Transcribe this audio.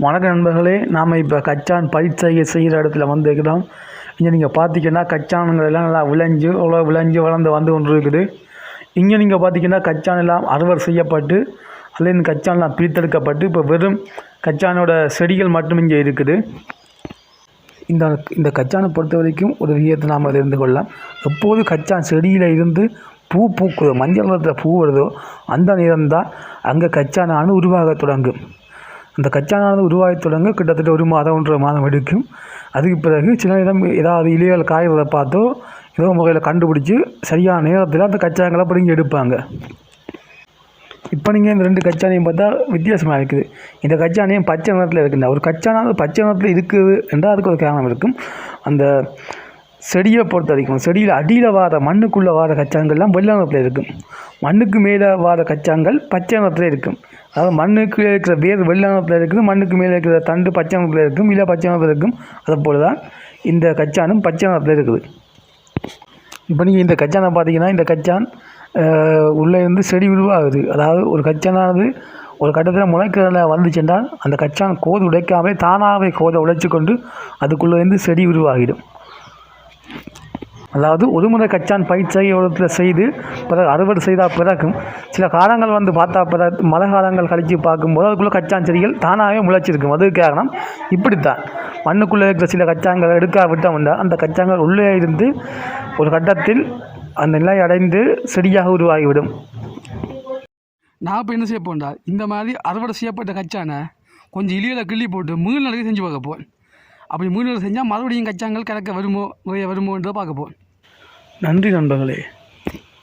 வணக்க நண்பர்களே, நாம் இப்போ கச்சான் பயிர் செய்கிற இடத்துல வந்துருக்கிறோம். இங்கே நீங்கள் பார்த்தீங்கன்னா கச்சான்கள் எல்லாம் நல்லா விளைஞ்சு வளர்ந்து வந்து கொண்டு இருக்குது. இங்கே நீங்கள் பார்த்தீங்கன்னா கச்சான் எல்லாம் அறுவடை செய்யப்பட்டு அதுலேருந்து கச்சான்லாம் பிரித்தெடுக்கப்பட்டு இப்போ வெறும் கச்சானோட செடிகள் மட்டும் இங்கே இருக்குது. இந்த கச்சானை பொறுத்த வரைக்கும் ஒரு விஷயத்தை நாம் அதை இருந்து கொள்ளலாம். எப்போது கச்சான் செடியில் இருந்து பூ பூக்குதோ, மஞ்சள் நிறத்தில் பூ வருதோ அந்த நேரம் தான் அங்கே கச்சானானு உருவாக தொடங்கும். அந்த கச்சானானது உருவாகி தொடங்க கிட்டத்தட்ட 1 மாதம் 1.5 மாதம் எடுக்கும். அதுக்கு பிறகு சில நேரம் ஏதாவது இலைகள் காய்வதை பார்த்தோ ஏதோ முறையில் கண்டுபிடிச்சி சரியான நேரத்தில் அந்த கச்சான்களை பிடுங்கி எடுப்பாங்க. இப்போ நீங்கள் இந்த 2 கச்சானையும் பார்த்தா வித்தியாசமாக இருக்குது. இந்த கச்சானையும் பச்சை நிறத்தில் இருக்குங்க. ஒரு கச்சானாவது பச்சை நிறத்தில் இருக்குது என்றால் அதுக்கு ஒரு காரணம் இருக்கும். அந்த செடியை பொறுத்த வரைக்கும் செடியில் அடியில் வார மண்ணுக்குள்ளே வார கச்சான்கள்லாம் வெள்ளை நிறத்தில் இருக்கும். மண்ணுக்கு மேலே வார கச்சான்கள் பச்சை நிறத்தில் இருக்கும். அதாவது மண்ணுக்கு இருக்கிற வேர் வெள்ளை நிறத்தில் இருக்குது, மண்ணுக்கு மேலே இருக்கிற தண்டு பச்சை நிறத்தில் இருக்கும், இல்லை பச்சை நிறத்தில் இருக்கும். அதை போல தான் இந்த கச்சானும் பச்சை நிறத்தில் இருக்குது. இப்போ நீங்கள் இந்த கச்சானை பார்த்தீங்கன்னா இந்த கச்சான் உள்ளே இருந்து செடி உருவாகுது. அதாவது ஒரு கச்சானானது ஒரு கட்டத்தில் முளைக்கிறதுல வந்துச்சுன்றால் அந்த கச்சான் கோது உடைக்காமலே தானாகவே கோதை உடைச்சி கொண்டு அதுக்குள்ளே இருந்து செடி உருவாகிடும். அதாவது ஒரு முறை கச்சான் பயிர் செய்ய செய்து பிறகு அறுவடை செய்தால் பிறகும் சில காலங்கள் வந்து பார்த்தா பிறகு மழை காலங்கள் கழித்து பார்க்கும்போது அதுக்குள்ளே கச்சான் செடிகள் தானாகவே முளைச்சிருக்கும். அதுக்கு காரணம் இப்படித்தான். மண்ணுக்குள்ளே இருக்கிற சில கச்சான்கள் விட்டோம்னா அந்த கச்சான்கள் உள்ளே இருந்து ஒரு கட்டத்தில் அந்த நிலை அடைந்து செடியாக உருவாகிவிடும். நான் இப்போ என்ன செய்ய போண்டா, இந்த மாதிரி அறுவடை செய்யப்பட்ட கச்சானை கொஞ்சம் இலியில் கிள்ளி போட்டு 3 நாளைக்கு செஞ்சு பார்க்க போகிறேன். அப்படி 3 நாள் செஞ்சால் மறுபடியும் கச்சான்கள் கறக்க வருமோன்றதை பார்க்க போகிறேன். நன்றி நண்பர்களே.